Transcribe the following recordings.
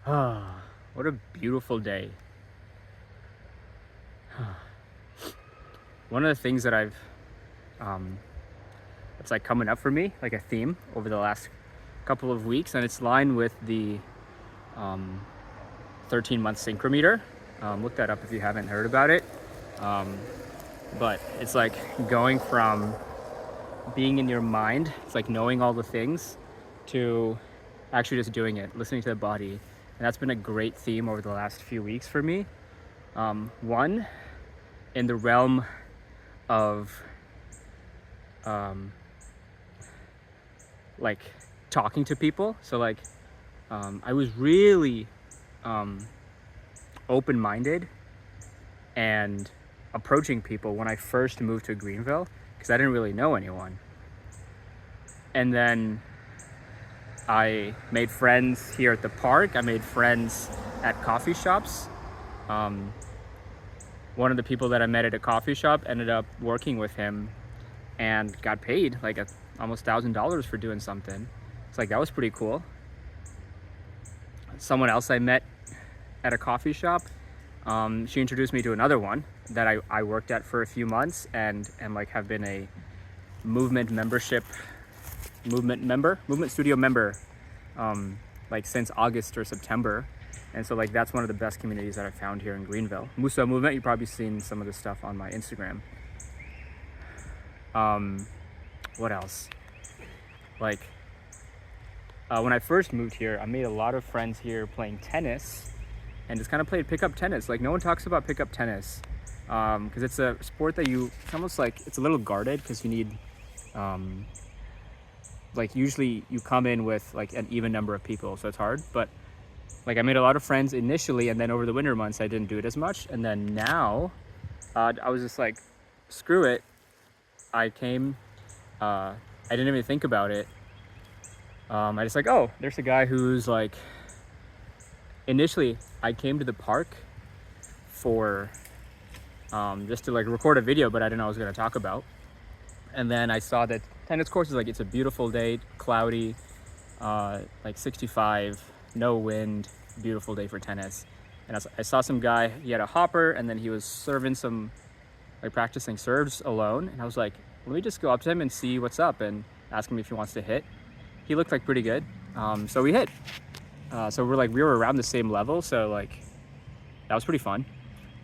Ah, what a beautiful day. One of the things that um, it's like coming up for me, like a theme over the last couple of weeks, and it's lined with the um, 13-month synchrometer. Look that up if you haven't heard about it. Um, but it's like going from being in your mind, it's like knowing all the things, to actually just doing it, listening to the body. And that's been a great theme over the last few weeks for me. One, in the realm of um, like talking to people. So like I was really open-minded and approaching people when I first moved to Greenville because I didn't really know anyone. And then I made friends here at the park. I made friends at coffee shops. Um, One of the people that I met at a coffee shop ended up working with him and got paid like almost $1,000 for doing something. It's like, that was pretty cool. Someone else I met at a coffee shop, she introduced me to another one that I worked at for a few months and like have been a movement studio member like since August or September. And so like that's one of the best communities that I found here in Greenville. Musa Movement, you've probably seen some of this stuff on my Instagram. What else? Like when I first moved here, I made a lot of friends here playing tennis and just kind of played pickup tennis. Like no one talks about pickup tennis because it's a sport that it's almost like it's a little guarded because you need like usually you come in with like an even number of people, so it's hard. But like I made a lot of friends initially, and then over the winter months I didn't do it as much. And then now I was just like, screw it. I came, I didn't even think about it. I just like, oh, there's a guy who's like, initially I came to the park for just to like record a video, but I didn't know what I was going to talk about. And then I saw that tennis course is like, it's a beautiful day, cloudy, like 65, no wind, beautiful day for tennis. And I saw some guy, he had a hopper, and then he was serving some, like practicing serves alone. And I was like, let me just go up to him and see what's up and ask him if he wants to hit. He looked like pretty good. So we hit. So we were around the same level. So like, that was pretty fun.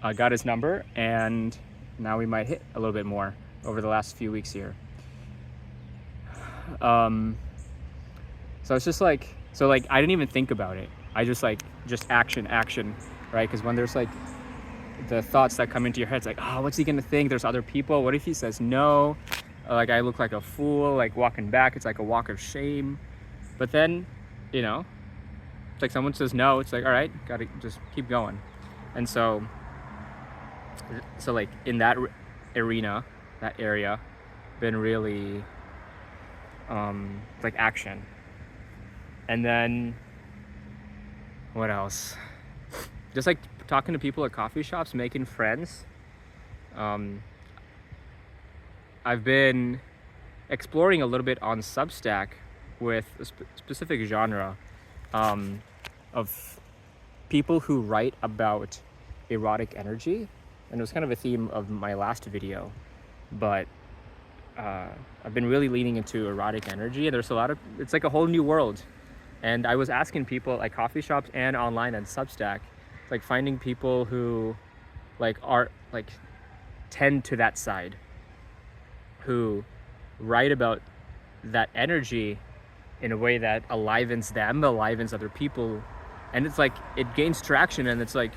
I got his number, and now we might hit a little bit more over the last few weeks here. So it's just like, I didn't even think about it. I just action, right? Because when there's like the thoughts that come into your head, it's like, oh, what's he gonna think? There's other people. What if he says no? Like I look like a fool, like walking back. It's like a walk of shame. But then, it's like someone says no. It's like, all right, gotta just keep going. And so like in that arena, that area, been really like action. And then what else? Just like talking to people at coffee shops, making friends. I've been exploring a little bit on Substack with a specific genre of people who write about erotic energy. And it was kind of a theme of my last video, but I've been really leaning into erotic energy, and it's like a whole new world. And I was asking people at coffee shops and online on Substack, like finding people who like are like tend to that side, who write about that energy in a way that alivens them, alivens other people. And it's like, it gains traction, and it's like,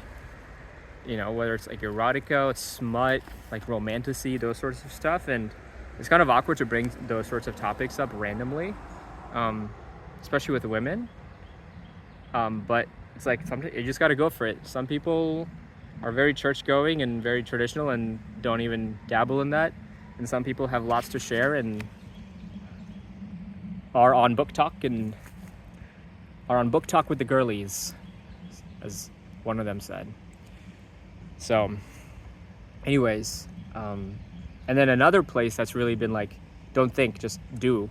whether it's like erotica, it's smut, like romantasy, those sorts of stuff. And it's kind of awkward to bring those sorts of topics up randomly, especially with women. But it's like, sometimes you just got to go for it. Some people are very church going and very traditional and don't even dabble in that. And some people have lots to share and are on book talk with the girlies, as one of them said. So anyways, and then another place that's really been like, don't think, just do,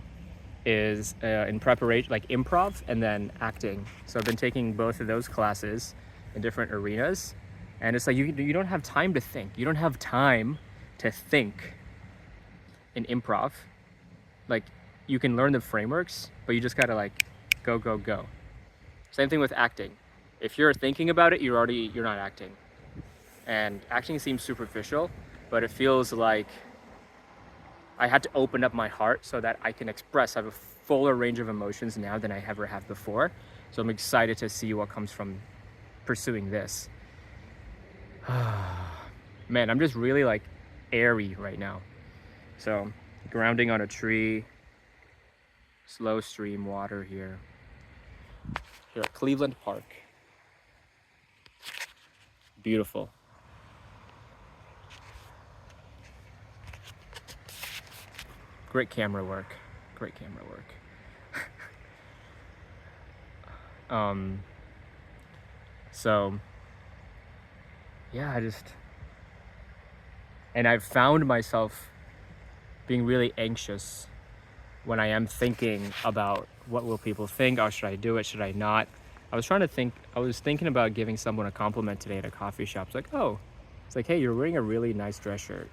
is in preparation, like improv and then acting. So I've been taking both of those classes in different arenas, and it's like you don't have time to think. You don't have time to think in improv. Like, you can learn the frameworks, but you just gotta like go go go. Same thing with acting. If you're thinking about it, you're not acting. And acting seems superficial, but it feels like I had to open up my heart so that I can express. I have a fuller range of emotions now than I ever have before. So I'm excited to see what comes from pursuing this. Man, I'm just really like airy right now. So grounding on a tree, slow stream water here. Here at Cleveland Park. Beautiful. Great camera work. Great camera work. So yeah, and I've found myself being really anxious when I am thinking about what will people think. Oh, should I do it? Should I not? I was thinking about giving someone a compliment today at a coffee shop. It's like, oh, it's like, hey, you're wearing a really nice dress shirt.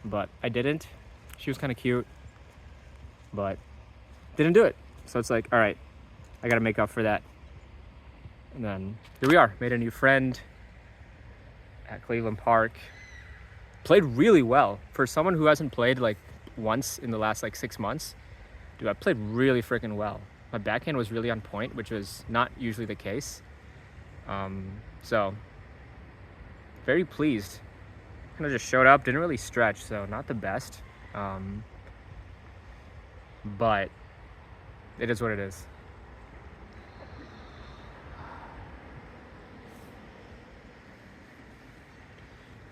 But I didn't. She was kind of cute, but didn't do it. So it's like, all right, I got to make up for that. And then here we are, made a new friend at Cleveland Park. Played really well for someone who hasn't played like once in the last like 6 months. Dude, I played really freaking well. My backhand was really on point, which was not usually the case. So very pleased. Kind of just showed up, didn't really stretch, so not the best. But it is what it is.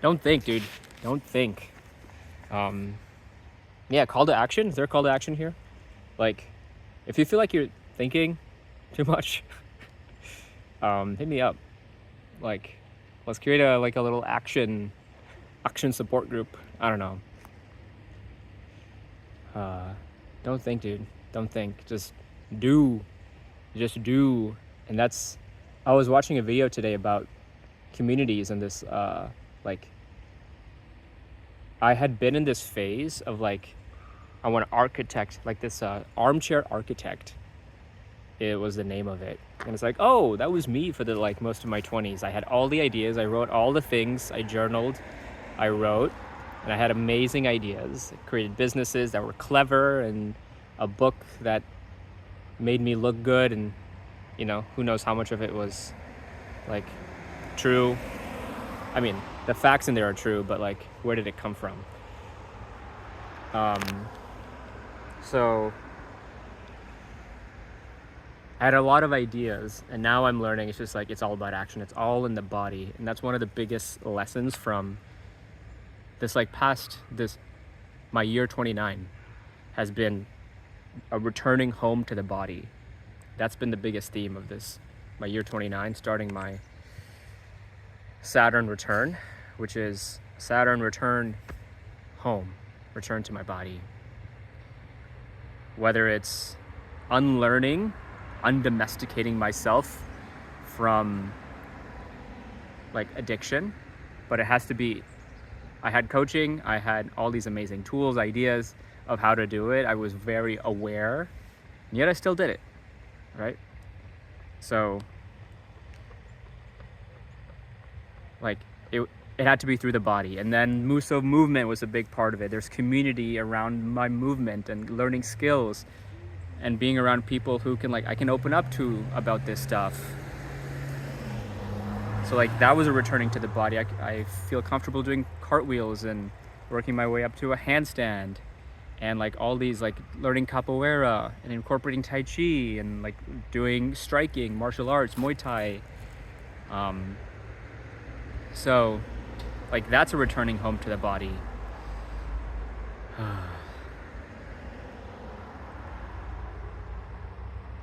Don't think, dude. Don't think. Yeah, call to action. Is there a call to action here? Like, if you feel like you're thinking too much, hit me up. Like, let's create a little action support group. I don't know. Don't think, dude. Don't think. Just do. Just do. And that's. I was watching a video today about communities and this like. I had been in this phase of like, I want to architect, like this armchair architect. It was the name of it. And it's like, oh, that was me for the like most of my 20s. I had all the ideas. I wrote all the things. I journaled. I wrote. And I had amazing ideas. I created businesses that were clever and a book that made me look good. And, you know, who knows how much of it was like true. I mean, the facts in there are true, but like, where did it come from? So I had a lot of ideas, and now I'm learning it's just like, it's all about action. It's all in the body. And that's one of the biggest lessons from this, like my year 29 has been a returning home to the body. That's been the biggest theme of this, my year 29, starting my Saturn return, which is Saturn return home, return to my body. Whether it's unlearning, undomesticating myself from like addiction, but it has to be, I had coaching, I had all these amazing tools, ideas of how to do it. I was very aware, and yet I still did it, right? So like it had to be through the body. And then Muso movement was a big part of it. There's community around my movement and learning skills and being around people who can I can open up to about this stuff. So like that was a returning to the body. I feel comfortable doing cartwheels and working my way up to a handstand, and like all these like learning capoeira and incorporating Tai Chi and like doing striking, martial arts, Muay Thai. So like that's a returning home to the body.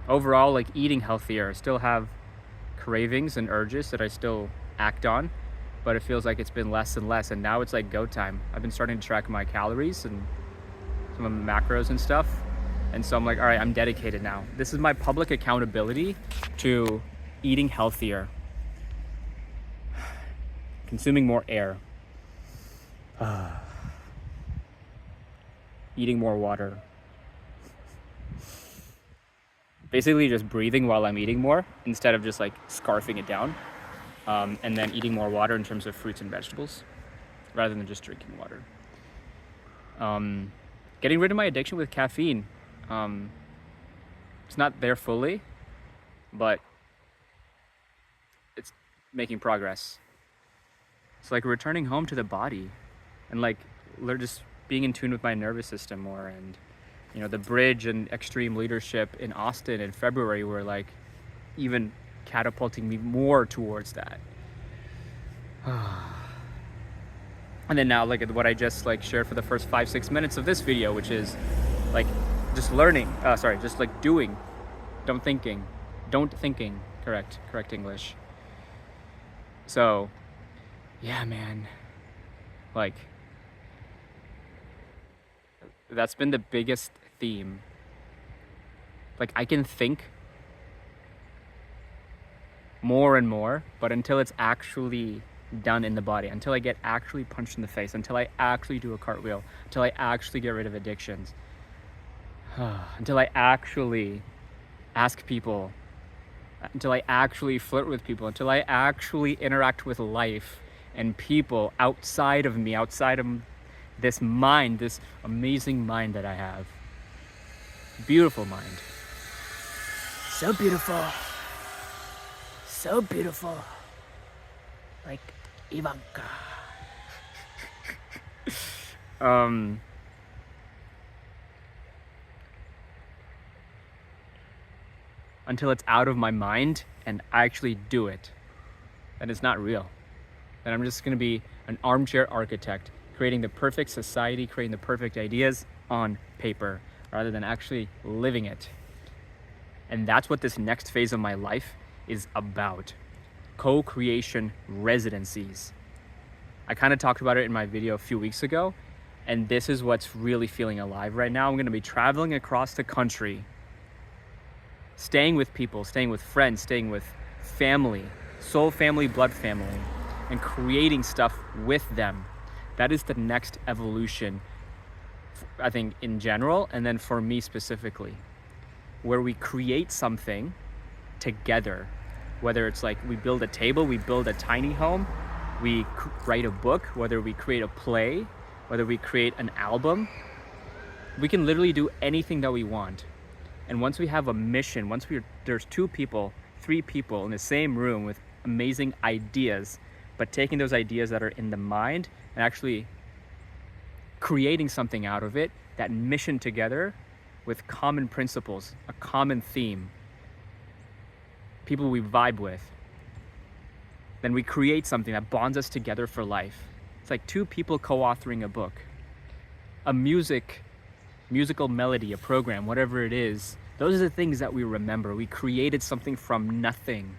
Overall, like eating healthier, still have cravings and urges that I still act on, but it feels like it's been less and less, and now it's like go time. I've been starting to track my calories and some of the macros and stuff, And so I'm like, all right, I'm dedicated now. This is my public accountability to eating healthier, consuming more air, eating more water. Basically just breathing while I'm eating more instead of just like scarfing it down. And then eating more water in terms of fruits and vegetables rather than just drinking water. Getting rid of my addiction with caffeine. It's not there fully, but it's making progress. It's like returning home to the body and like just being in tune with my nervous system more. And you know, the bridge and extreme leadership in Austin in February were like even catapulting me more towards that. And then now, like what I just like shared for the first 5-6 minutes of this video, which is like just learning, just like doing, don't thinking, correct English. So yeah, man, like that's been the biggest theme. Like I can think more and more, but until it's actually done in the body, until I get actually punched in the face, until I actually do a cartwheel, until I actually get rid of addictions, until I actually ask people, until I actually flirt with people, until I actually interact with life and people outside of me, outside of this mind, this amazing mind that I have. Beautiful mind. So beautiful. So beautiful. Like Ivanka. Until it's out of my mind and I actually do it, then it's not real. Then I'm just gonna be an armchair architect, creating the perfect society, creating the perfect ideas on paper, rather than actually living it. And that's what this next phase of my life is about. Co-creation residencies. I kind of talked about it in my video a few weeks ago, and this is what's really feeling alive right now. I'm gonna be traveling across the country, staying with people, staying with friends, staying with family, soul family, blood family, and creating stuff with them. That is the next evolution, I think, in general, and then for me specifically, where we create something together. Whether it's like we build a table, we build a tiny home, we write a book, whether we create a play, whether we create an album, we can literally do anything that we want. And once we have a mission, there's 2 people, 3 people in the same room with amazing ideas, but taking those ideas that are in the mind and actually creating something out of it, that mission together with common principles, a common theme, people we vibe with, then we create something that bonds us together for life. It's like 2 people co-authoring a book, a musical melody, a program, whatever it is. Those are the things that we remember. We created something from nothing.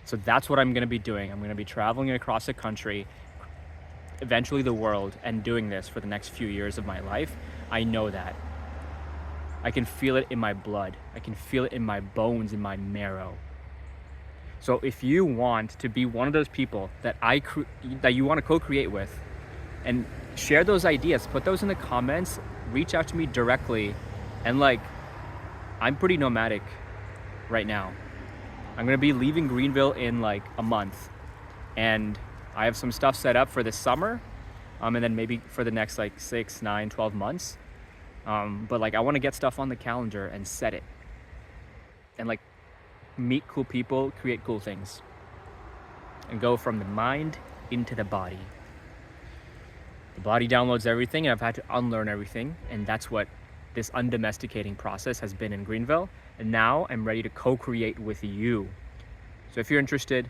So that's what I'm gonna be doing. I'm gonna be traveling across the country, eventually the world, and doing this for the next few years of my life. I know that. I can feel it in my blood. I can feel it in my bones, in my marrow. So if you want to be one of those people that that you want to co-create with, and share those ideas, put those in the comments, reach out to me directly. And like, I'm pretty nomadic right now. I'm gonna be leaving Greenville in like a month, and I have some stuff set up for this summer, and then maybe for the next like 6, 9, 12 months. But like I want to get stuff on the calendar and set it, and like meet cool people, create cool things, and go from the mind into the body. The body downloads everything, and I've had to unlearn everything, and that's what this undomesticating process has been in Greenville. And now I'm ready to co-create with you. So if you're interested,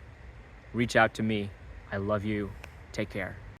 reach out to me. I love you. Take care.